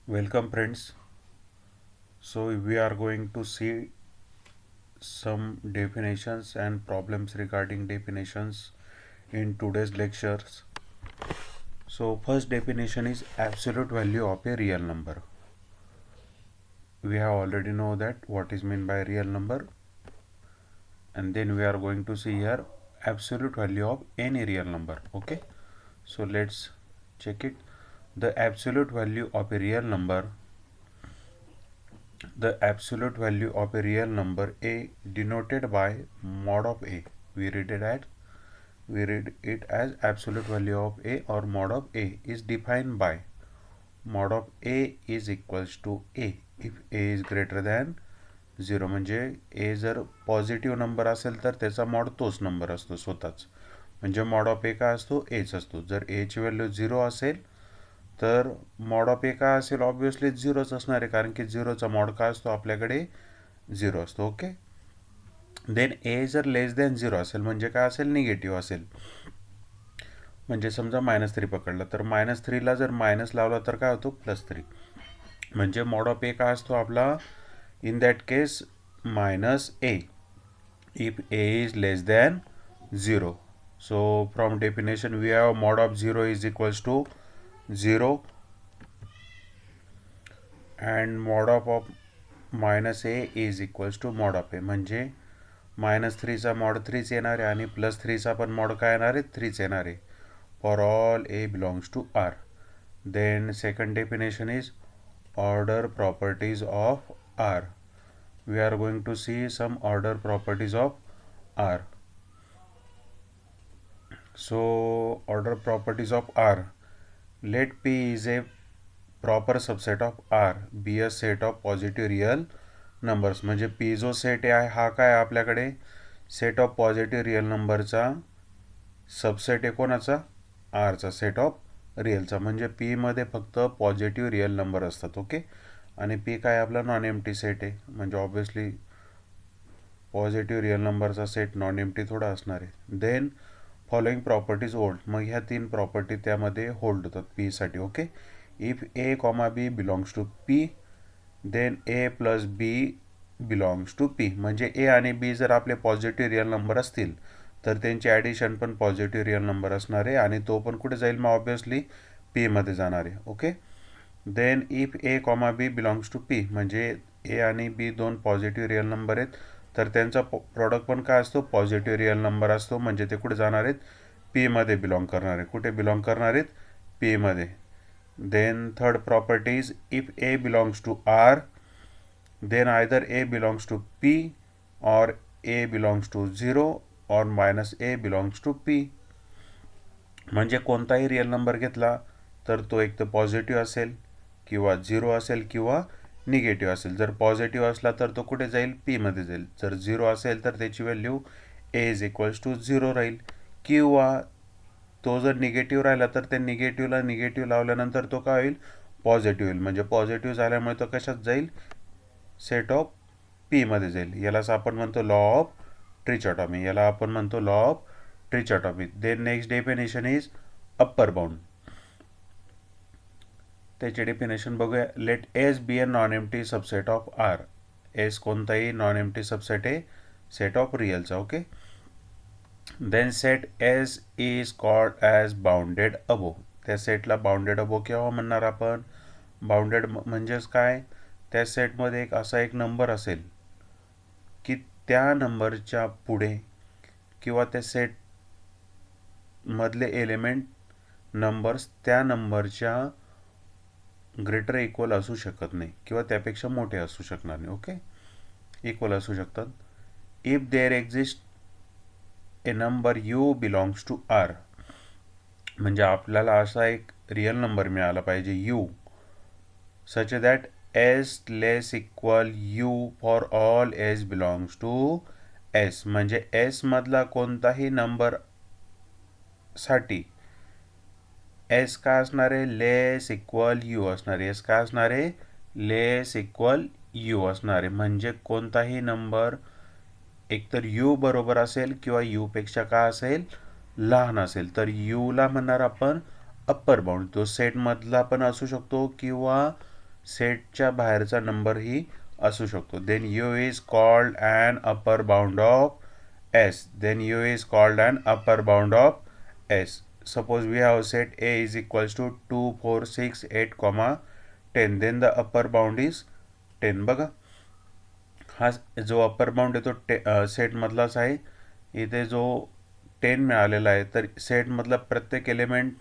Welcome friends. So we are going to see some definitions and problems regarding definitions in today's lectures. So first definition is absolute value of a real number. We have already know that what is meant by real number, and then we are going to see here absolute value of any real number. Okay, so let's check it. The absolute value of a real number, the absolute value of a real number a denoted by mod of a. We read it as absolute value of a or mod of a is defined by mod of a is equals to a if a is greater than 0. म्हणजे a जर positive number असेल तर त्याचा mod तोच number असतो स्वतःच. म्हणजे mod of ए काय असतो, एच असतो. जर ए ची व्हॅल्यू 0 असेल तर मॉड ऑफ ए काय असेल, ऑब्विसली 0च असणार आहे, कारण की 0चा मॉड काय असतो आपल्याकडे 0 असतो. ओके, देन ए जर लेस दॅन 0 असेल म्हणजे काय असेल, निगेटिव्ह असेल. म्हणजे समजा -3 पकडला तर -3ला जर मायनस लावला तर काय होतो, +3. म्हणजे मॉड ऑफ ए काय असतो आपला, in that case -a if a is less than 0. So from definition we have mod of 0 is equals to 0 and mod of -a is equals to mod of a. म्हणजे -3चा mod 3च येणार आहे आणि +3चा पण mod काय येणार आहे, 3च येणार आहे for all a belongs to R. Then second definition is order properties of R. We are going to see some order properties of R. So order properties of R. Let P is a proper subset of R be a set of positive real numbers. म्हणजे P जो set आहे हा काय आपल्याकडे, set of positive real नंबरचा subset आहे कोणाचा, आरचा, set of रिअलचा. म्हणजे पी मध्ये फक्त पॉझिटिव्ह रिअल नंबर असतात. ओके, आणि पी काय आपला नॉन एम्प्टी सेट आहे, म्हणजे ऑब्विसली पॉझिटिव्ह रिअल नंबरचा सेट नॉन एम्प्टी थोडा असणार आहे. Then following properties hold. मग ह्या 3 प्रॉपर्टी त्यामध्ये होल्ड होतात पीसाठी. Okay, if A comma B belongs to P then A plus B belongs to P. म्हणजे ए आणि बी जर आपले पॉझिटिव्ह रिअल नंबर असतील तर त्यांची ॲडिशन पण पॉझिटिव्ह रिअल नंबर असणार आहे आणि तो पण कुठे जाईल, मग ऑब्विसली पीमध्ये जाणार आहे. Okay, then if A comma B belongs to P, म्हणजे ए आणि बी दोन पॉझिटिव्ह रिअल नंबर आहेत तर त्यांचा प्रॉडक्ट पण काय असतो, पॉझिटिव्ह रिअल नंबर असतो. म्हणजे ते कुठे जाणार आहेत, पीमध्ये बिलॉंग करणार आहे. कुठे बिलॉंग करणार आहेत, पीमध्ये. Then third property is if A belongs to R then either A belongs to P और ए बिलॉंग्स टू 0 और -a बिलॉंग्स टू पी. म्हणजे कोणताही रिअल नंबर घेतला तर तो एक तर पॉझिटिव्ह असेल किंवा 0 असेल किंवा निगेटिव्ह असेल. जर पॉझिटिव्ह असला तर तो कुठे जाईल, पीमध्ये जाईल. जर 0 असेल तर त्याची value A is equals to 0 राहील, किंवा तो जर निगेटिव्ह राहिला तर त्या निगेटिव्हला निगेटिव्ह लावल्यानंतर तो काय होईल, पॉझिटिव्ह होईल. म्हणजे पॉझिटिव्ह झाल्यामुळे तो कशात जाईल, सेट ऑफ पीमध्ये जाईल. यालाच आपण म्हणतो लॉ ऑफ ट्रिचॉटॉमी. याला आपण म्हणतो law of trichotomy. Then next definition is upper bound. त्याचे डेफिनेशन बघूया. Let S be a non empty subset of R. S कोणताही नॉन एम्प्टी सबसेट आहे सेट ऑफ रिअलचा. Okay, then set S is called as bounded above. त्या सेटला bounded अबो केव्हा म्हणणार आपण, बाउंडेड म्हणजेच काय, त्या सेटमध्ये एक असा एक नंबर असेल की त्या नंबरच्या पुढे किंवा त्या सेटमधले एलिमेंट नंबर्स त्या नंबरच्या ग्रेटर इक्वल असू शकत नाही किंवा त्यापेक्षा मोठे असू शकणार नाही. ओके, इक्वल असू शकतात. If there exist a number U belongs to R. म्हणजे आपल्याला असा एक रिअल नंबर मिळाला पाहिजे U, such that S less equal U for all S belongs to S. म्हणजे एस मधला कोणताही नंबर साठी एस काय असणार आहे, लेस इक्वल यू असणार आहे. एस काय असणार आहे, लेस इक्वल यू असणार आहे. म्हणजे कोणताही नंबर एकतर यू बरोबर असेल किंवा यू पेक्षा काय असेल, लहान असेल. तर यूला म्हणणार आपण अप्पर बाउंड. तो सेटमधला पण असू शकतो किंवा सेटच्या बाहेरचा नंबरही असू शकतो. Then U is called an upper bound of S. Then U is called an upper bound of S. Suppose we have set a is equals to 2, 4, 6, 8, 10. Then the upper bound is 10. बघा, हा जो upper bound आहे तो सेटमधलाच आहे. इथे जो 10 मिळालेला आहे, तर सेटमधला प्रत्येक एलिमेंट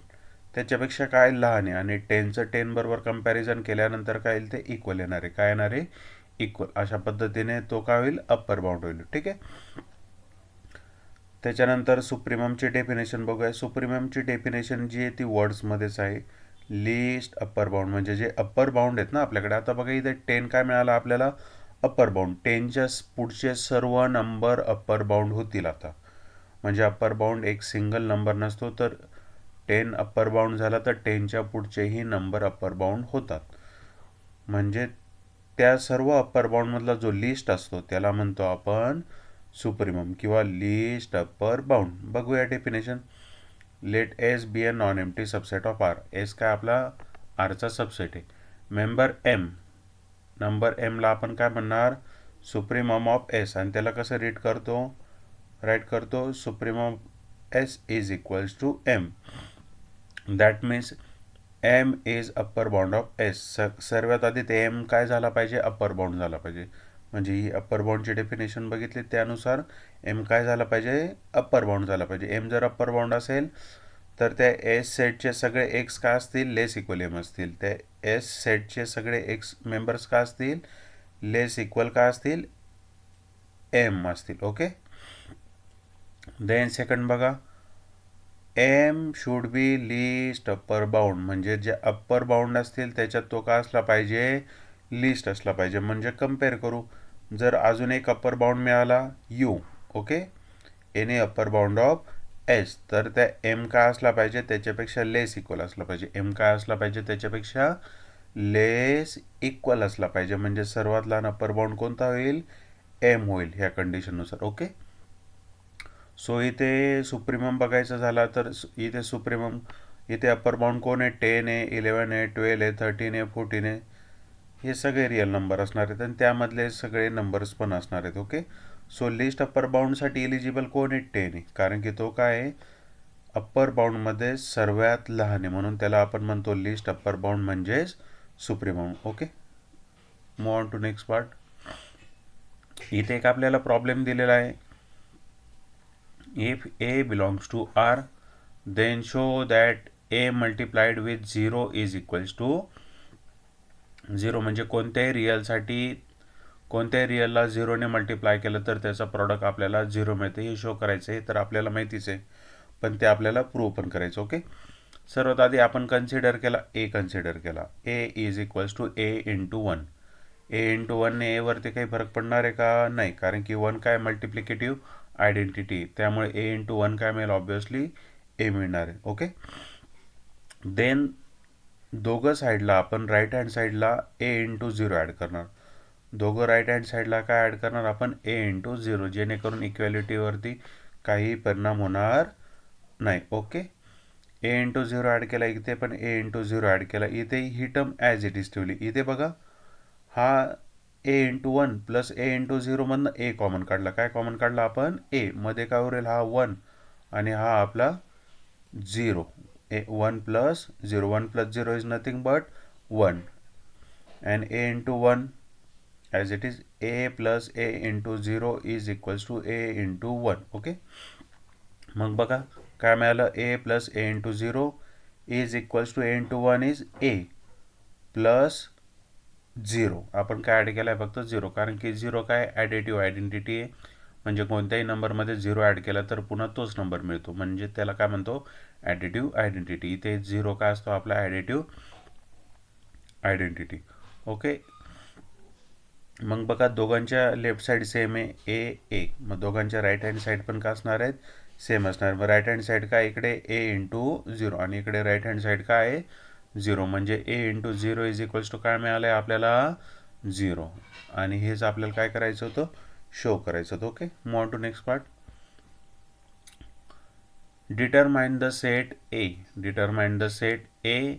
त्याच्यापेक्षा काय लहान आहे आणि 10चं 10 बरोबर कंपॅरिझन केल्यानंतर काय येईल ते इक्वल येणार आहे. काय येणार आहे? इक्वल. अशा पद्धतीने तो काय होईल? अप्पर बाउंड होईल. ठीक आहे. त्याच्यानंतर सुप्रीममची डेफिनेशन बघूया. सुप्रीममची डेफिनेशन जी आहे ती वर्ड्समध्येच आहे. लिस्ट अप्पर बाउंड म्हणजे जे अप्पर बाउंड आहेत ना आपल्याकडे. आता बघा इथे 10 काय मिळालं आपल्याला? Upper bound. 10च्या पुढचे सर्व नंबर अप्पर बाउंड होतील आता. म्हणजे अप्पर बाउंड एक सिंगल नंबर नसतो, तर 10 अप्पर बाउंड झाला तर 10च्या पुढचेही नंबर अप्पर बाउंड होतात. म्हणजे त्या सर्व अप्पर बाउंडमधला जो लिस्ट असतो त्याला म्हणतो आपण सुप्रीमम किंवा लिस्ट अप्पर बाउंड. बघूया definition. Let S be a non empty subset of R. S काय आपला आरचा सबसेट आहे. मेंबर एम, नंबर एमला आपण काय म्हणणार? Supremum of S. आणि त्याला कसं राईट करतो? Supremum S is equals to M. That means M is upper bound of S. सर्वात आधी ते एम काय झाला पाहिजे? अप्पर बाउंड झाला पाहिजे. म्हणजे ही अप्पर बाउंडची डेफिनेशन बघितली त्यानुसार एम काय झाला पाहिजे? अप्पर बाउंड झाला पाहिजे. एम जर अप्पर बाउंड असेल तर त्या एस सेटचे सगळे एक्स काय असतील? लेस इक्वल एम असतील. त्या एस सेटचे सगळे एक्स मेंबर्स काय असतील? लेस इक्वल काय असतील? एम असतील. ओके. देन सेकंड बघा, M should be least upper bound. म्हणजे जे अप्पर बाउंड असतील त्याच्यात तो काय असला पाहिजे? लिस्ट असला पाहिजे. म्हणजे कम्पेअर करू. जर अजून एक अप्पर बाउंड मिळाला you, okay, any upper bound of S, तर त्या एम काय असला पाहिजे? त्याच्यापेक्षा लेस इक्वल असला पाहिजे. एम काय असला पाहिजे? त्याच्यापेक्षा लेस इक्वल असला पाहिजे. म्हणजे सर्वात लहान अप्पर बाउंड कोणता होईल? एम होईल ह्या कंडिशननुसार. ओके. सो इथे सुप्रीमम बघायचं झाला तर इथे अप्पर बाउंड कोण आहे? 10 आहे, 11 आहे, 12 आहे, 13 आहे, 14 आहे. हे सगळे रिअल नंबर असणार आहेत आणि त्यामधले सगळे नंबर्स पण असणार आहेत. ओके. सो लिस्ट अप्पर बाउंडसाठी एलिजिबल कोण आहे? 10 आहे. कारण की तो काय आहे? अप्पर बाउंडमध्ये सर्वात लहान आहे, म्हणून त्याला आपण म्हणतो लिस्ट अप्पर बाउंड म्हणजेच supremum. Okay. Move on to next part. इथे एक आपल्याला प्रॉब्लेम दिलेला आहे. If a belongs to R, then show that a multiplied with 0 is equals to 0. म्हणजे कोणत्याही रिअलला 0ने मल्टिप्लाय केलं तर त्याचा प्रॉडक्ट आपल्याला 0 मिळते. हे शो करायचं आहे. तर आपल्याला माहितीच आहे, पण ते आपल्याला प्रूव्ह पण करायचं. ओके. सर्वात आधी आपण कन्सिडर केला A is equals to A into 1. A into 1ने एवरती काही फरक पडणार आहे का? नाही, कारण की 1 काय मल्टिप्लिकेटिव्ह आयडेंटिटी, त्यामुळे ए इंटू 1 काय मिळेल? ऑब्विसली ए मिळणार आहे. ओके. देन दोघं साईडला आपण राईट हँड साईडला ए इंटू 0 ॲड करणार. दोघं राईट हँड साईडला काय ॲड करणार आपण? ए इंटू 0, जेणेकरून इक्वॅलिटीवरती काही परिणाम होणार नाही. ओके. ए इंटू 0 ॲड केला, इथे पण ए इंटू 0 ॲड केला. इथे ही टर्म ॲज इट इज ठेवली. इथे बघा, हा ए into 1 plus A into 0मधनं A common काढला. काय कॉमन काढला आपण? ए. मध्ये काय उरेल? हा 1 आणि हा आपला 0. 1 plus 0. 1 plus 0 is nothing but 1. And A into 1 as it is A plus A into 0 is equals to A into 1. Okay. मग बघा काय मिळालं? A plus A into 0 is equals to A into 1 is A plus 0. आपण काय add केलं आहे? फक्त 0. कारण की 0 काय? ॲडिटिव्ह आयडेंटिटी आहे. म्हणजे कोणत्याही नंबरमध्ये 0 ॲड केला तर पुन्हा तोच नंबर मिळतो. म्हणजे त्याला काय म्हणतो? Additive identity. इथे 0 काय असतो? आपला ॲडिटिव्ह आयडेंटिटी. ओके. मग बघा, दोघांच्या लेफ्ट साईड सेम आहे, ए. मग दोघांच्या राईट हँड साईड पण काय असणार आहेत? सेम असणार. मग राईट हँड साईड काय? इकडे ए इंटू 0 आणि इकडे राईट हँड साईड काय आहे? 0. म्हणजे ए इंटू 0 इज इक्वल्स टू काय मिळालं आहे आपल्याला? 0. आणि हेच आपल्याला काय करायचं होतं? शो करायचं होतं. Okay. Move on to next part. Determine the set A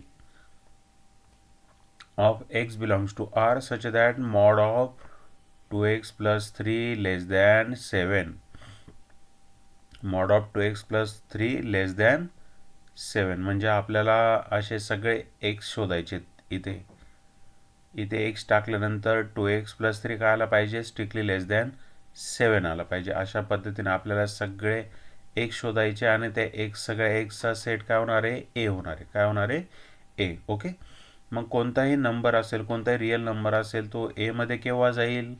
of x belongs to R such that mod of 2x plus 3 less than 7. mod of 2x plus 3 less than 7 म्हणजे आपल्याला असे सगळे x शोधायचे. इथे इथे x टाकल्यानंतर 2x plus 3 काय आला पाहिजे, स्ट्रिक्टली लेस दॅन 7 आला पाहिजे. अशा पद्धतीने आपल्याला सगळे x शोधायचे आणि ते x सगळ्या xचा सेट काय होणार आहे, a होणार आहे. काय होणार आहे, a. ओके. मग कोणताही नंबर असेल, कोणताही रिअल नंबर असेल, तो a मध्ये केव्हा जाईल,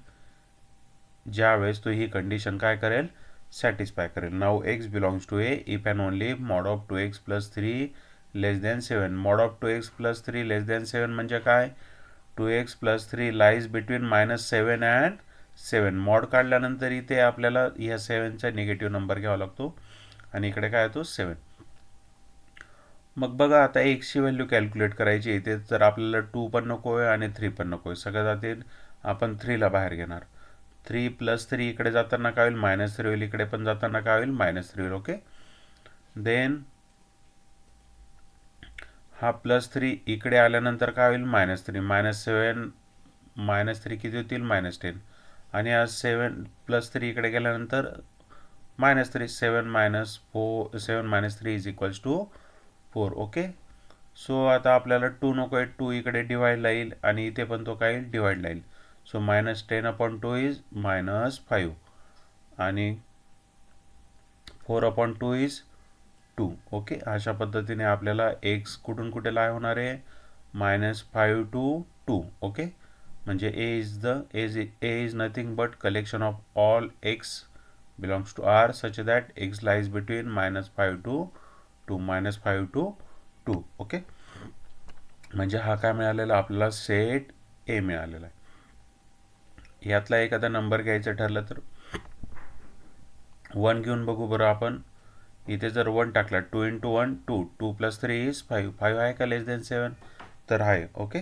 ज्यावेळेस तो ही कंडिशन काय करेल, सॅटिस्फाय करेल. Now X belongs to A if and only mod of 2x plus 3 less than 7. Mod of 2x plus 3 less than 7 म्हणजे काय, 2x plus 3 lies between -7 and 7. मॉड काढल्यानंतर इथे आपल्याला ह्या 7चा निगेटिव्ह नंबर घ्यावा लागतो आणि इकडे काय येतो 7. मग बघा आता एक्सची व्हॅल्यू कॅल्क्युलेट करायची. इथे तर आपल्याला 2 पण नको आहे आणि 3 पण नको आहे. सगळ्यात आधी आपण 3ला बाहेर घेणार. 3 plus 3 इकडे जाताना काय होईल, -3 होईल. इकडे पण जाताना काय होईल, -3 होईल. ओके. देन हा +3 इकडे आल्यानंतर काय होईल, -3 -7 -3 किती होतील, -10. आणि हा 7 plus 3 इकडे गेल्यानंतर -3. 7 - 3 is equals to 4. Okay. So आता आपल्याला 2 नको आहे, 2 इकडे डिवाइडला येईल आणि इथे पण तो काय येईल, डिवाइडला येईल. सो -10/2 इज -5 आणि 4/2 इज 2. ओके. अशा पद्धतीने आपल्याला x कुठून कुठे लाय होणार आहे, -5 to 2. ओके. म्हणजे a is nothing but collection of all x belongs to R such that x lies between -5 to 2. -5 to 2. Okay. म्हणजे हा काय मिळालेला आपल्याला, सेट ए मिळालेला आहे. यातला एखादा नंबर घ्यायचं ठरलं तर 1 घेऊन बघू बरं आपण. इथे जर 1 टाकला, 2 × 1 2, 2 plus 3 इज 5. 5 आहे का लेस दॅन 7, तर आहे. ओके.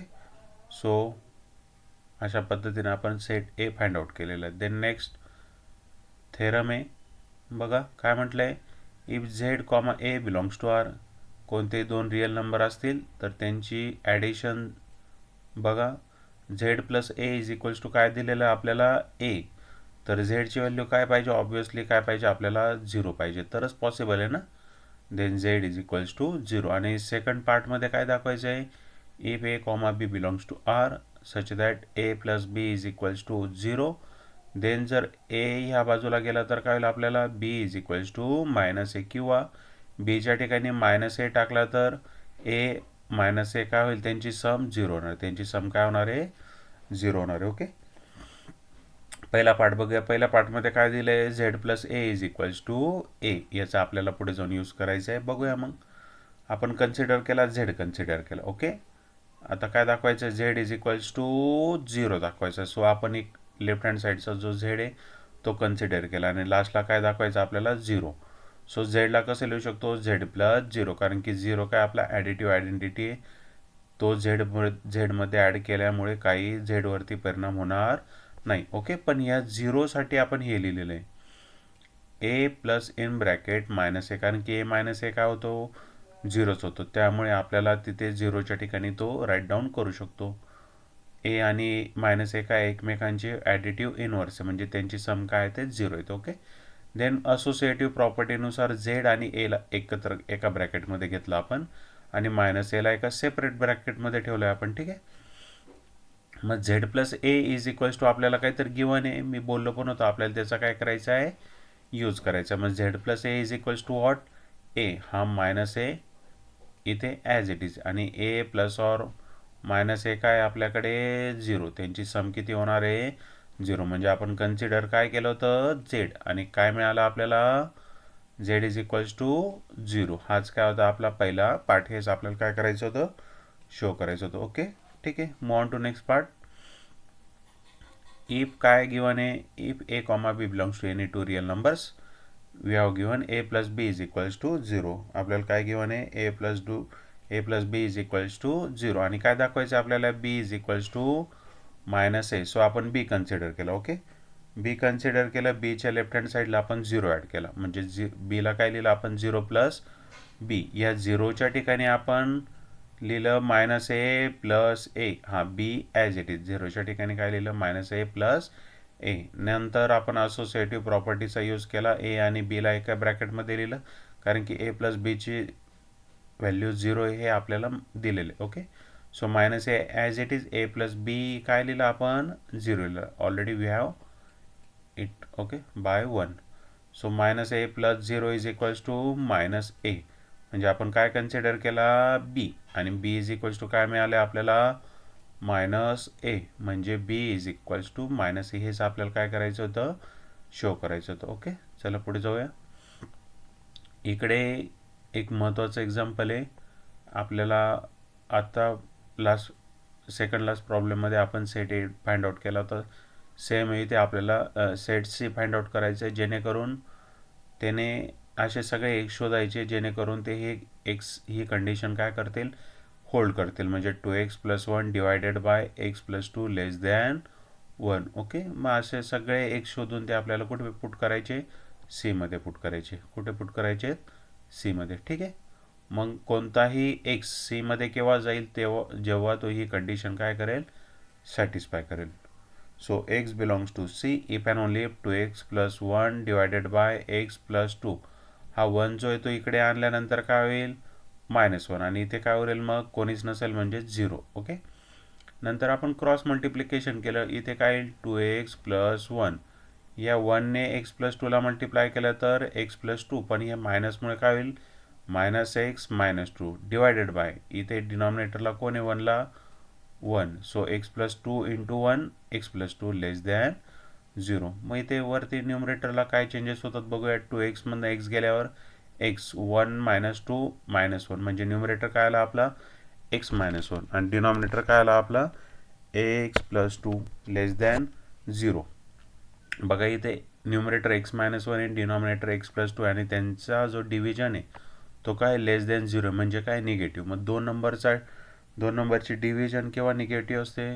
सो अशा पद्धतीने आपण सेट ए फाइंड आउट केलेला आहे. देन नेक्स्ट थेरम आहे. बघा काय म्हटलं आहे, if Z comma A belongs to R. कोणतेही दोन रिअल नंबर असतील तर त्यांची ॲडिशन बघा. Z plus A is equals to काय दिलेलं आहे आपल्याला, ए. तर झेडची व्हॅल्यू काय पाहिजे, ऑब्वियसली काय पाहिजे आपल्याला, 0 पाहिजे, तरच पॉसिबल आहे ना. Then Z is equals to 0. आणि सेकंड पार्टमध्ये काय दाखवायचं आहे, if A comma B belongs to R such that A plus B is equals to 0. Then जर ए ह्या बाजूला गेला तर काय होईल आपल्याला, B is equals to -a. किंवा बीच्या ठिकाणी -a टाकला तर ए -a काय होईल, त्यांची सम 0 होणार. त्यांची सम काय होणार आहे, 0 होणार आहे. ओके. पहिला पार्ट बघूया. पहिल्या पार्टमध्ये काय दिलं आहे, Z plus A is equals to A. याचा आपल्याला पुढे जाऊन यूज करायचा आहे. बघूया मग. आपण कन्सिडर केला, झेड कन्सिडर केला. ओके. आता काय दाखवायचं, झेड इज इक्वल्स टू 0 दाखवायचं. सो आपण एक लेफ्ट हँड साईडचा जो झेड आहे तो कन्सिडर केला आणि लास्टला काय दाखवायचं आपल्याला, 0. सो झेडला कसं लिहू शकतो, झेड प्लस 0, कारण की 0 काय आपला ॲडिटिव्ह आयडेंटिटी आहे. तो झेडमध्ये ॲड केल्यामुळे काही झेडवरती परिणाम होणार नाही. ओके. पण या 0साठी आपण हे लिहिलेलं आहे, A plus in bracket -a, कारण की ए -a काय होतो, 0च होतो. त्यामुळे आपल्याला तिथे 0च्या ठिकाणी तो राईट डाऊन करू शकतो. ए आणि -a काय एकमेकांचे ॲडिटिव्ह इनवर्स आहे, म्हणजे त्यांची सम काय आहे ते 0 आहेत. ओके. देन असोसिएटिव्ह प्रॉपर्टीनुसार झेड आणि एला एकत्र एका ब्रॅकेटमध्ये घेतलं आपण आणि -aला एका सेपरेट ब्रॅकेटमध्ये ठेवलं आहे आपण. ठीक आहे. मग Z plus A is equals to आपल्याला काहीतरी गिवन आहे, मी बोललो पण होतो, आपल्याला त्याचा काय करायचा आहे, यूज करायचा. मग Z plus A is equals to what, A हा -a इथे ॲज इट इज आणि ए प्लस ऑर -a काय आपल्याकडे 0. त्यांची सम किती होणार आहे, 0. म्हणजे आपण कन्सिडर काय केलं होतं, झेड, आणि काय मिळालं आपल्याला, झेड इज इक्वल्स टू 0. हाच काय होता आपला पहिला पार्ट. हेच आपल्याला काय करायचं होतं, शो करायचं होतं. ओके. ठीक आहे. Move on to next part. If काय गिवन आहे, if A comma B belongs to any two real numbers we have given A plus B is equals to 0. आपल्याला काय गिवन आहे, A plus B is equals to 0 आणि काय दाखवायचं आपल्याला, B is equals to -a. So आपण B consider केलं. Okay. B consider केलं. बीच्या लेफ्ट हँड साईडला आपण 0 ॲड केला, म्हणजे बीला काय लिहिलं आपण, 0 प्लस बी. या 0च्या ठिकाणी आपण लिहिलं मायनस ए प्लस ए, हां बी ॲज इट इज, झिरोच्या ठिकाणी काय लिहिलं मायनस ए प्लस ए. नंतर आपण असोसिएटिव्ह प्रॉपर्टीचा यूज केला, ए आणि बीला एका ब्रॅकेटमध्ये लिहिलं कारण की ए प्लस बीची व्हॅल्यू 0 हे आपल्याला दिलेले. Okay, so minus A as it is, A plus B काय लिहिलं आपण 0 लिहिलं, already we have it. Okay, by 1. So minus A plus 0 is equals to minus A, म्हणजे आपण काय कन्सिडर केला बी, आणि बी इज इक्वल्स टू काय मिळाले आपल्याला मायनस ए, म्हणजे बी इज इक्वल्स टू मायनस ए. हेच आपल्याला काय करायचं होतं, शो करायचं होतं. ओके, चला पुढे जाऊया. इकडे एक महत्त्वाचं एक्झाम्पल आहे आपल्याला. आता सेकंड लास्ट प्रॉब्लेममध्ये आपण सेट ए फाइंड आउट केला होता, सेम इथे आपल्याला सेट सी फाइंड आउट करायचं आहे, जेणेकरून त्याने असे सगळे एक्स शोधायचे जेणेकरून ते हे एक्स ही कंडिशन काय करतील, होल्ड करतील, म्हणजे 2x + 1 divided by x + 2 less than 1. Okay, मग असे सगळे एक्स शोधून ते आपल्याला कुठे पुट करायचे, सीमध्ये पुट करायचे. कुठे पुट करायचे, सीमध्ये. ठीक आहे, मग कोणताही एक्स सीमध्ये केव्हा जाईल, तेव्हा जेव्हा तो ही कंडिशन काय करेल, सॅटिस्फाय करेल. So x belongs to C if and only if 2x + 1 divided by x + 2. हा 1 जो आहे तो इकडे आणल्यानंतर काय होईल -1, आणि इथे काय होईल मग कोणीच नसेल म्हणजे 0. ओके, नंतर आपण क्रॉस मल्टिप्लिकेशन केलं, इथे काय येईल 2x + 1, या 1ने x + 2ला मल्टिप्लाय केलं तर x + 2, पण या मायनसमुळे काय होईल -x - 2 डिवायडेड बाय, इथे डिनॉमिनेटरला कोण आहे 1ला 1, सो x + 2 × 1 x + 2 लेस दॅन 0. मग इथे वरती न्यूमरेटरला काय चेंजेस होतात बघूया. 2x मधनं x गेल्यावर x 1 - 2 -1, म्हणजे न्यूमरेटर काय आला आपला x - 1, आणि डिनॉमिनेटर काय आला आपला x + 2 लेस दॅन 0. बघा इथे न्यूमरेटर x - 1 आहे, डिनॉमिनेटर x + 2, आणि त्यांचा जो डिव्हिजन आहे तो काय लेस दॅन 0, म्हणजे काय निगेटिव्ह. मग दोन नंबरची डिव्हिजन केव्हा निगेटिव्ह असते,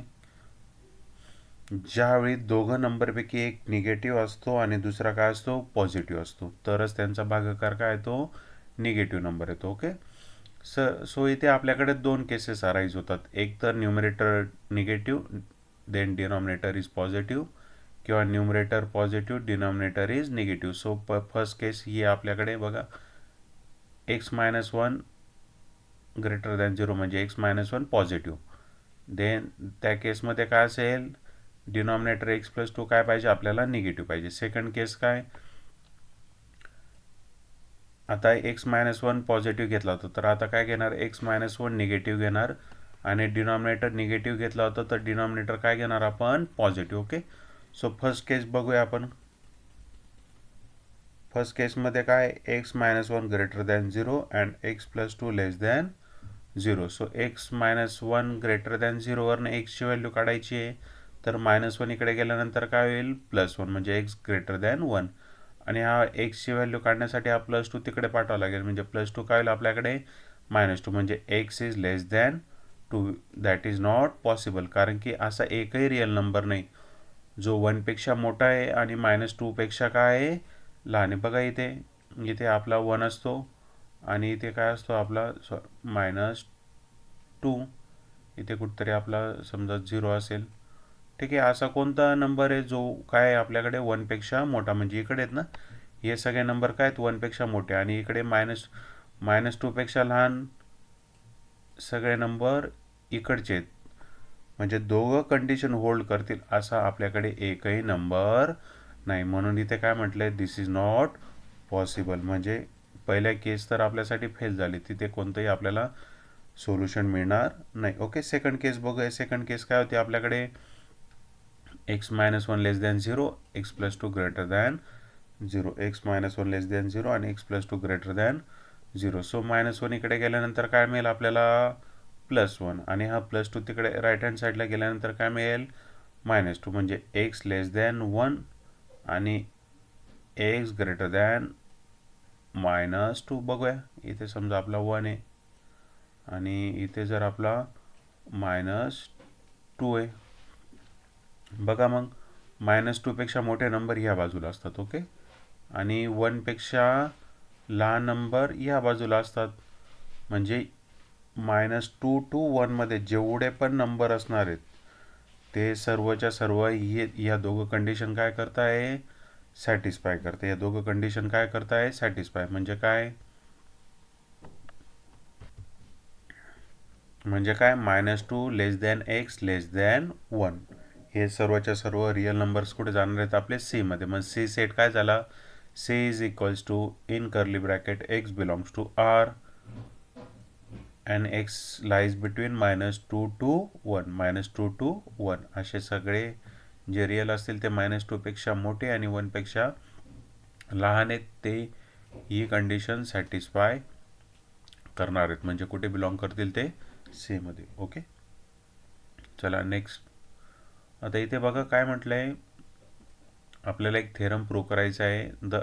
ज्यावेळी दोघं नंबरपैकी एक निगेटिव्ह असतो आणि दुसरा काय असतो पॉझिटिव्ह असतो, तरच त्यांचा भागाकार काय येतो, निगेटिव्ह नंबर येतो. ओके, सो इथे आपल्याकडे दोन केसेस अराईज होतात, एक तर numerator negative then denominator is positive, किंवा numerator positive denominator is negative. So first case ही आपल्याकडे बघा x - 1 ग्रेटर दॅन 0, म्हणजे x - 1 पॉझिटिव्ह. देन त्या केसमध्ये काय असेल, डिनॉमिनेटर x + 2 काय पाहिजे आपल्याला निगेटिव्ह पाहिजे. सेकंड केस काय, आता x - 1 पॉझिटिव्ह घेतला होता, तर आता काय घेणार x - 1 निगेटिव्ह घेणार, आणि डिनॉमिनेटर निगेटिव्ह घेतला होता तर डिनॉमिनेटर काय घेणार आपण पॉझिटिव्ह. ओके, सो फर्स्ट केस बघूया आपण. फर्स्ट केसमध्ये काय x - 1 greater than 0 and x + 2 less than 0. So x - 1 greater than 0 वरनं x ची व्हॅल्यू काढायची आहे, तर -1 इकडे गेल्यानंतर काय होईल +1, म्हणजे x ग्रेटर दॅन 1, आणि हा x ची व्हॅल्यू काढण्यासाठी हा +2 तिकडे पाठवावा लागेल, म्हणजे +2 काय होईल आपल्याकडे -2, म्हणजे x is less than 2. That is not possible, कारण की असा एकही रिअल नंबर नाही जो 1 पेक्षा मोठा आहे आणि -2 पेक्षा काय आहे लहान आहे. बघा इथे इथे आपला 1 असतो आणि इथे काय असतो आपला -2, इथे कुठतरी आपला समजा 0 असेल. ठीक आहे, असा कोणता नंबर आहे जो काय आपल्याकडे 1 पेक्षा मोठा, म्हणजे इकडे आहेत ना हे सगळे नंबर काय आहेत 1 पेक्षा मोठे, आणि इकडे -2 पेक्षा लहान सगळे नंबर इकडचे आहेत, म्हणजे दोघं कंडिशन होल्ड करतील असा आपल्याकडे एकही नंबर नाही. म्हणून इथे काय म्हटलंय, दिस इज नॉट पॉसिबल, म्हणजे पहिल्या केस तर आपल्यासाठी फेल झाली, तिथे कोणतंही आपल्याला सोल्युशन मिळणार नाही. ओके, सेकंड केस बघूया. सेकंड केस काय होती आपल्याकडे, x - 1 less than 0, x + 2 greater than 0, x - 1 less than 0 आणि x + 2 ग्रेटर दॅन 0. सो -1 इकडे गेल्यानंतर काय मिळेल आपल्याला +1, आणि हा +2 तिकडे राईट हँड साईडला गेल्यानंतर काय मिळेल -2, म्हणजे x लेस दॅन 1 आणि x ग्रेटर दॅन -2. बघूया इथे समजा आपला 1 आहे आणि इथे जर आपला -2 आहे. बघा मग -2 पेक्षा मोठे नंबर ह्या बाजूला असतात. ओके, आणि 1 पेक्षा लहान नंबर ह्या बाजूला असतात, म्हणजे -2 to 1 मध्ये जेवढे पण नंबर असणार आहेत ते सर्वच्या सर्व या दोघं कंडिशन काय करताय, सॅटिस्फाय करते. या दोघं कंडिशन काय करताय, सॅटिस्फाय. म्हणजे काय, -2 x <1. हे सर्वच्या सर्व रिअल नंबर्स कुठे जाणार आहेत, आपले सी मध्ये. मग सी सेट काय झाला, C is equals to in curly bracket x belongs to R and x lies between -2 to 1. -2 to 1 असे सगळे जे रिअल असतील ते -2 पेक्षा मोठे आणि 1 पेक्षा लहान आहेत ते ही कंडिशन सॅटिस्फाय करणार आहेत. म्हणजे कुठे बिलॉंग करतील ते सी मध्ये. ओके, चला नेक्स्ट. आता इथे बघा काय म्हटलंय, आपल्याला एक थेरम प्रूव्ह करायचा आहे, the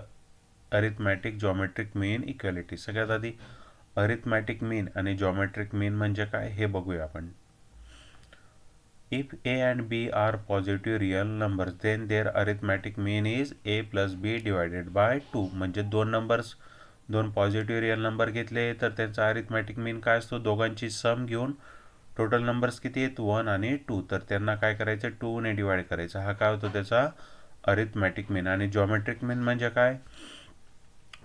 arithmetic geometric mean equality. सगळ्यात आधी अरिथमॅटिक मीन आणि जॉमेट्रिक मीन म्हणजे काय हे बघूया आपण. If a and b are positive real numbers then their arithmetic mean is a plus b divided by 2. म्हणजे दोन पॉझिटिव्ह रिअल नंबर घेतले तर त्यांचा अरिथमॅटिक मीन काय असतो, दोघांची सम घेऊन टोटल नंबर्स किती आहेत, 1 आणि 2, तर त्यांना काय करायचं, 2 ने डिवाइड करायचं. हा काय होतो त्याचा अरिथमॅटिक मीन. आणि जॉमेट्रिक मीन म्हणजे काय,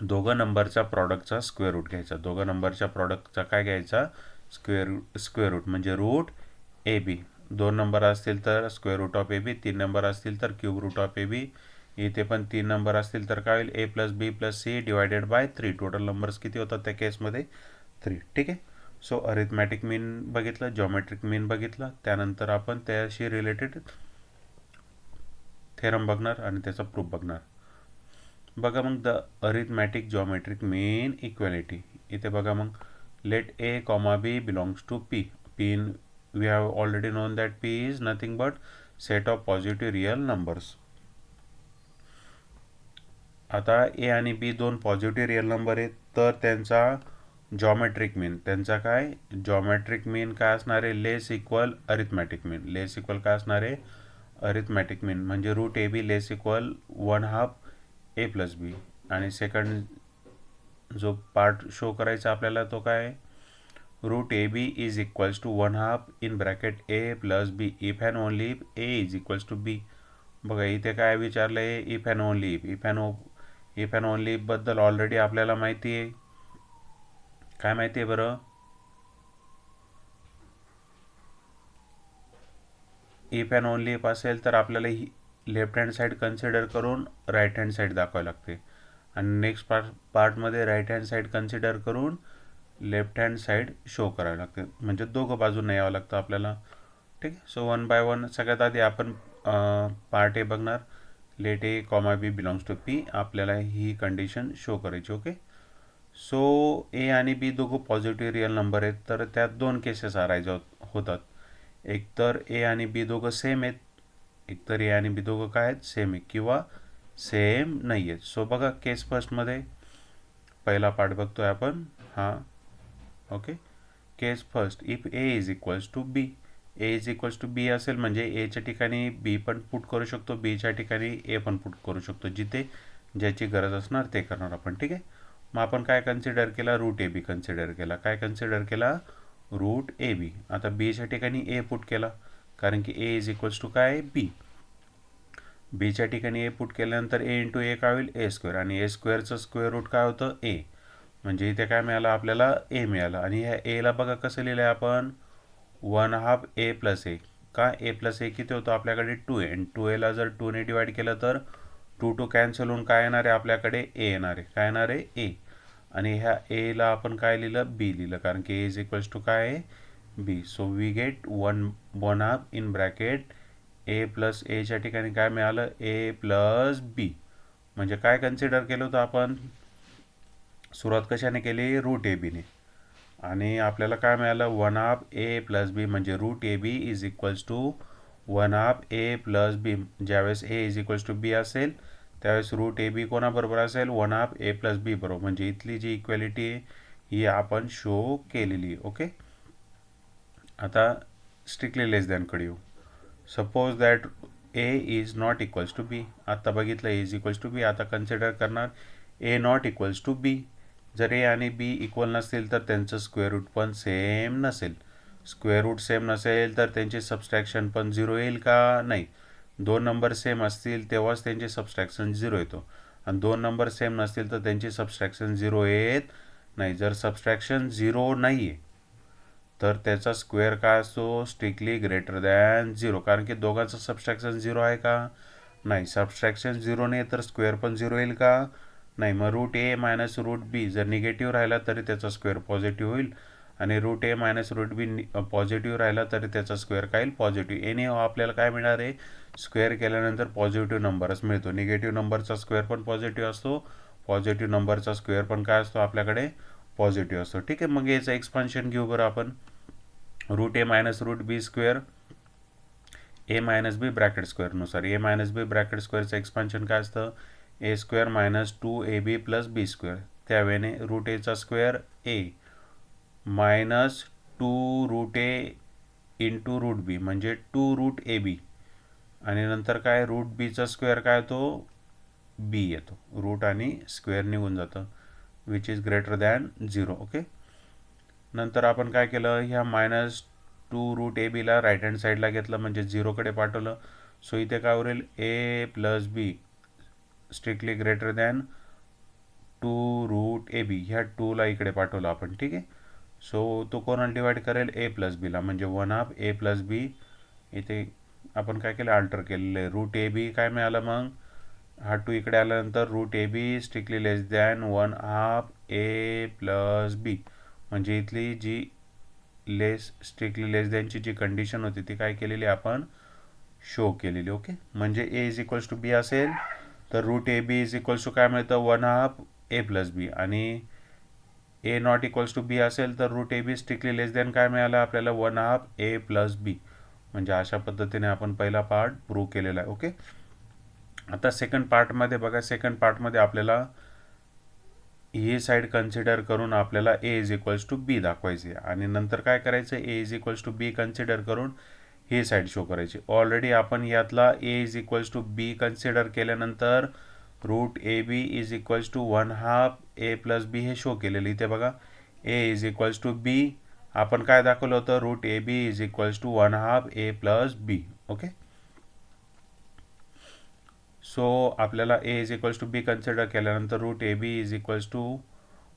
दोघं नंबरचा प्रॉडक्टचा स्क्वेअर रूट घ्यायचा. दोघं नंबरच्या प्रॉडक्टचा काय घ्यायचा, स्क्वेअर रूट. म्हणजे रूट ए बी. 2 नंबर असतील तर square root of A B, 3 number असतील तर cube root of A B. इथे पण 3 नंबर असतील तर काय होईल, A plus B plus C divided by 3. Total numbers किती होतात त्या केसमध्ये, 3. ठीक आहे. सो अरिथमॅटिक मीन बघितलं, जॉमेट्रिक मीन बघितलं, त्यानंतर आपण त्याशी रिलेटेड थेरम बघणार आणि त्याचा प्रूफ बघणार. बघा मग the arithmetic geometric mean equality. इथे बघा मग, let A comma B belongs to P. P in we have already known that p is nothing but set of positive real numbers. आता a आणि b दोन positive real number आहेत, तर त्यांचा geometric मीन, त्यांचा काय जॉमेट्रिक मीन काय असणार आहे, less equal arithmetic mean. Less equal काय असणार आहे, अरिथमॅटिक मीन. म्हणजे root A B less equal 1/2 A plus B. आणि सेकंड जो पार्ट शो करायचा आपल्याला तो काय, root ab is equals to 1/2 in bracket a plus b if and only if a is equals to b. बघा इथे काय विचारलं आहे, if and only if. If and only if बद्दल ऑलरेडी आपल्याला माहिती आहे. काय माहिती आहे बरं, इफ अँड ओनली इफ असेल तर आपल्याला ही लेफ्ट हँड साईड कन्सिडर करून राईट हँड साईड दाखवावी लागते, आणि नेक्स्ट पार्टमध्ये राईट हँड साईड कन्सिडर करून लेफ्ट हँड साईड शो करावे लागते. म्हणजे दोघं बाजूने यावं लागतं आपल्याला. ठीक आहे. सो 1 बाय 1 सगळ्यात आधी आपण पार्ट ए बघणार. Let A comma B belongs to P. आपल्याला ही कंडिशन शो करायची. ओके. सो ए आणि बी दोघं पॉझिटिव्ह रिअल नंबर आहेत, तर त्यात दोन केसेस अराईज होतात. एक तर ए आणि बी दोघं सेम आहेत, एक तर ए आणि बी दोघं काय आहेत, सेम आहे किंवा सेम नाही आहेत. सो बघा केस फर्स्टमध्ये पहिला पार्ट बघतोय आपण हा. Okay. Case first, if A is equals to B. A is equals to B असेल म्हणजे एच्या ठिकाणी बी पण पुट करू शकतो, बीच्या ठिकाणी ए पण पुट करू शकतो. जिथे ज्याची गरज असणार ते करणार आपण. ठीक आहे. मग आपण काय कन्सिडर केला, रूट ए बी कन्सिडर केला. काय कन्सिडर केला, रूट ए बी. आता बीच्या ठिकाणी ए पुट केला, कारण की ए इज इक्वल्स टू काय, बी. बीच्या ठिकाणी ए पुट केल्यानंतर ए इंटू ए काय होईल, ए स्क्वेअर. आणि ए स्क्वेअरचं स्क्वेअर रूट काय होतं, ए. म्हणजे इथे काय मिळालं आपल्याला, ए मिळालं. आणि ह्या एला बघा कसं लिहिलं आहे आपण, 1/2 ए प्लस ए. का ए प्लस ए किती होतं आपल्याकडे, 2 ए. आणि 2 एला जर 2 ने डिवाइड केलं तर 2 कॅन्सल होऊन काय येणार आहे आपल्याकडे, ए येणार आहे. काय येणार आहे, ए. आणि ह्या एला आपण काय लिहिलं, बी लिहिलं, कारण की ए इज इक्वल्स टू काय आहे, B. So we get 1/2 in bracket A plus एच्या ठिकाणी काय मिळालं, ए प्लस बी. म्हणजे काय कन्सिडर केलं होतं आपण, सुरुवात कशाने केली, रूट ए बीने. आणि आपल्याला काय मिळालं, 1/2 ए प्लस बी. म्हणजे root A B is equals to 1/2 A plus B. ज्यावेळेस A is equals to B असेल त्यावेळेस रूट ए बी कोणाबरोबर असेल, 1/2 ए प्लस बी बरोबर. म्हणजे इथली जी इक्वॅलिटी आहे ही आपण शो केलेली. ओके. आता स्ट्रिक्टली लेस दॅनकडे येऊ. Suppose that A is not equals to B. आता बघितलं A is equals to B. आता कन्सिडर करणार A not equals to B. जर ए आणि बी इक्वल नसतील तर त्यांचं स्क्वेअर रूट पण सेम नसेल. स्क्वेअर रूट सेम नसेल तर त्यांचे सबस्ट्रॅक्शन पण 0 येईल का? नाही. दोन नंबर सेम असतील तेव्हाच त्यांचे सबस्ट्रॅक्शन 0 येतो, आणि दोन नंबर सेम नसतील तर त्यांची सबस्ट्रॅक्शन 0 येत नाही. जर सबस्ट्रॅक्शन 0 नाही आहे तर त्याचा स्क्वेअर काय असतो? Strictly greater than 0. कारण की दोघांचं सबस्ट्रॅक्शन 0 आहे का? नाही. सबस्ट्रॅक्शन 0 नाही तर स्क्वेअर पण 0 येईल का? नाही. मग रूट ए मायनस रूट बी जर निगेटिव्ह राहिला तरी त्याचा स्क्वेअर पॉझिटिव्ह होईल, आणि रूट ए मायनस रूट बी पॉझिटिव्ह राहिला तरी त्याचा स्क्वेअर काय येईल? पॉझिटिव्ह. एने आपल्याला काय मिळणार आहे? स्क्वेअर केल्यानंतर पॉझिटिव्ह नंबरच मिळतो. निगेटिव्ह नंबरचा स्क्वेअर पण पॉझिटिव्ह असतो, पॉझिटिव्ह नंबरचा स्क्वेअर पण काय असतो आपल्याकडे? पॉझिटिव्ह असतो. ठीक आहे. मग याचं एक्सपान्शन घेऊ बरं आपण. रूट ए मायनस रूट बी स्क्वेअर ए मायनस बी ब्रॅकेट स्क्वेअरनुसार ए मायनस बी ब्रॅकेट स्क्वेअरचं एक्सपान्शन काय असतं? ए square minus 2ab plus B square. त्यावेळेने route एचा स्क्वेअर ए मायनस 2 रूट ए इंटू रूट बी म्हणजे 2 रूट ए बी, आणि नंतर काय? रूट बीचा स्क्वेअर काय येतो? बी येतो. रूट आणि स्क्वेअर निघून जातं, which is greater than 0. Okay. नंतर आपण काय केलं? ह्या मायनस 2 रूट ए बीला राईट हँड साईडला घेतलं म्हणजे 0कडे पाठवलं. सो इथे काय उरेल? A plus B strictly greater than 2 root A B. ह्या 2ला इकडे पाठवलं आपण. ठीक आहे. सो तो कोणाला डिवाइड करेल? ए प्लस बीला, म्हणजे 1/2 ए प्लस बी. इथे आपण काय केलं? अल्टर केलेलं आहे. रूट ए बी काय मिळालं मग? हा 2 इकडे आल्यानंतर root A B strictly less than 1/2 A plus B, म्हणजे इथली जी स्ट्रिक्टली लेस दॅनची जी कंडिशन होती ती काय केलेली आपण? शो केलेली. ओके. म्हणजे A is equals to B असेल तर root A B is equals to काय मिळतं? 1/2 ए प्लस बी, आणि A not equals to B असेल तर root A B strictly less than काय मिळालं आपल्याला? 1/2 ए प्लस बी. म्हणजे अशा पद्धतीने आपण पहिला पार्ट प्रूव्ह केलेला आहे. ओके. आता सेकंड पार्टमध्ये बघा. सेकंड पार्टमध्ये आपल्याला ही साईड कन्सिडर करून आपल्याला A is equals to B दाखवायचे, आणि नंतर काय करायचं? A is equals to B consider करून ही साईड शो करायची. ऑलरेडी आपण यातला A is equals to B consider केल्यानंतर root A B is equals to 1/2 A plus B हे शो केलेलं. इथे बघा, A is equals to B आपण काय दाखवलं होतं? Root A B is equals to 1/2 A plus B. Okay. So आपल्याला A is equals to B consider केल्यानंतर root A B is equals to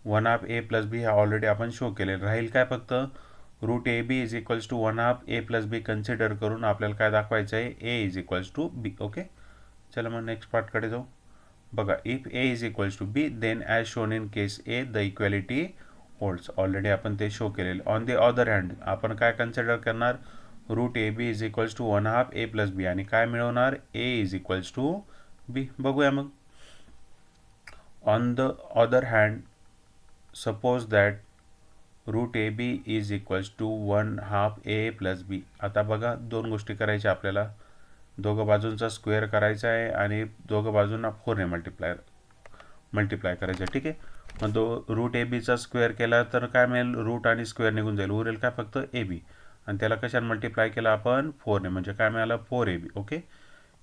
1/2 A plus B हे already आपण show केलेलं. राहील काय फक्त? Root A B is equals to 1/2 A plus B consider करून आपल्याला काय दाखवायचं आहे? A is equals to B. Okay. चला मग नेक्स्ट पार्टकडे जाऊ. बघा, if A is equals to B then as shown in case A the equality holds. Already आपण ते शो केलेलं. ऑन द अदर हँड आपण काय कन्सिडर करणार? Root A B is equals to 1/2 A plus B, आणि काय मिळवणार? A is equals to B. बघूया मग. On the other hand suppose that root A B is equals to 1/2 A plus B. आता बघा, दोन गोष्टी करायच्या आपल्याला. दोघं बाजूंचा स्क्वेअर करायचा आहे आणि दोघं बाजूंना 4ने मल्टिप्लाय करायचं आहे. ठीक आहे. मग रूट ए बीचा स्क्वेअर केला तर काय मिळेल? रूट आणि स्क्वेअर निघून जाईल. उरेल काय? फक्त ए बी, आणि त्याला कशाने मल्टिप्लाय केला आपण? 4ने, म्हणजे काय मिळालं? 4 AB. ओके.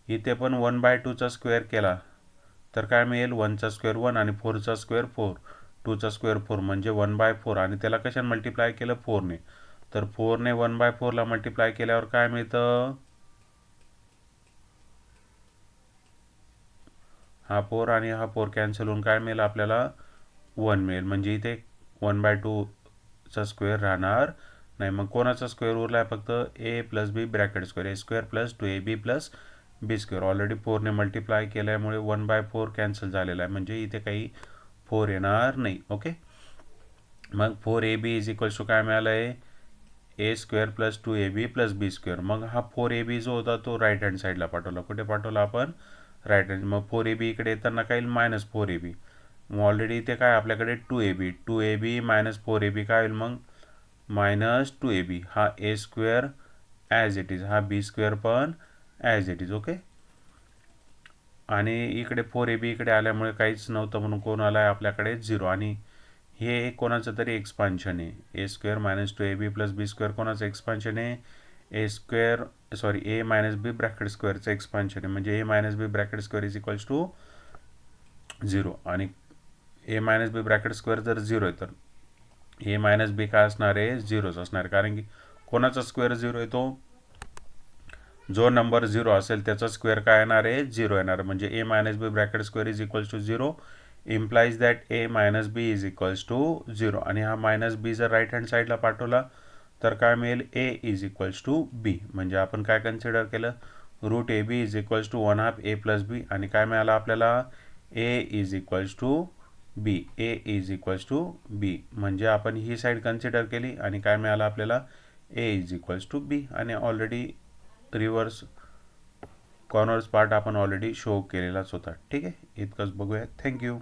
इथे पण 1/2चा स्क्वेअर केला तर काय मिळेल? 1चा स्क्वेअर 1 आणि 4चा स्क्वेअर 4, 2चा स्क्वेअर 4 म्हणजे 1/4, आणि त्याला कशाने मल्टिप्लाय केलं? 4ने. तर 4ने 1/4ला मल्टिप्लाय केल्यावर काय मिळतं? हा 4 आणि हा 4 कॅन्सल होऊन काय मिळेल आपल्याला? 1 मिळेल. म्हणजे इथे 1/2चा स्क्वेअर राहणार नाही. मग कोणाचा स्क्वेअर उरला आहे? फक्त ए प्लस बी ब्रॅकेट स्क्वेअर, ए square plus 2ab plus B square. Already 4ने multiply केल्यामुळे 1/4 कॅन्सल झालेला आहे, म्हणजे इथे काही 4 येणार नाही. ओके. मग 4ab इज इक्वल्स टू काय मिळालं आहे? A square plus 2ab plus B square. मग हा 4ab जो होता तो राईट हँड साईडला पाठवला. कुठे पाठवला आपण? Right hand. मग 4ab इकडे येताना काय येईल? Minus 4ab. मग ऑलरेडी इथे काय आपल्याकडे? 2ab मायनस 4ab काय होईल मग? Minus 2ab. हा ए स्क्वेअर ॲज इट इज, हा बी स्क्वेअर पण ॲज इट इज. ओके. आणि इकडे 4ab इकडे आल्यामुळे काहीच नव्हतं म्हणून कोण आला आहे आपल्याकडे? 0. आणि हे कोणाचं तरी एक्सपान्शन आहे. A square minus 2ab plus B square कोणाचं एक्सपान्शन आहे? ए मायनस बी ब्रॅकेट स्क्वेअरचं एक्सपान्शन आहे. म्हणजे A minus B bracket square is equals to 0. आणि A minus B bracket square जर 0 आहे तर ए मायनस बी काय असणार आहे, 0च असणार, कारण की कोणाचा स्क्वेअर 0 आहे, तो जो नंबर 0 असेल त्याचा स्क्वेअर काय येणार आहे, 0 येणार. म्हणजे A minus B bracket square is equals to 0 implies that A minus B is equals to 0. आणि हा मायनस बी जर राईट हँड साईडला पाठवला तर काय मिळेल, A is equals to B. म्हणजे आपण काय कन्सिडर केलं, root A B is equals to 1/2 A plus B. आणि काय मिळालं आपल्याला, A is equals to B. A is equals to B. म्हणजे आपण ही साईड कन्सिडर केली आणि काय मिळालं आपल्याला, ए इज इक्वल्स टू बी. आणि ऑलरेडी रिव्हर्स कॉर्नर्स पार्ट आपण ऑलरेडी शो केलेलाच होता. ठीक आहे, इतकंच बघूया. थँक्यू.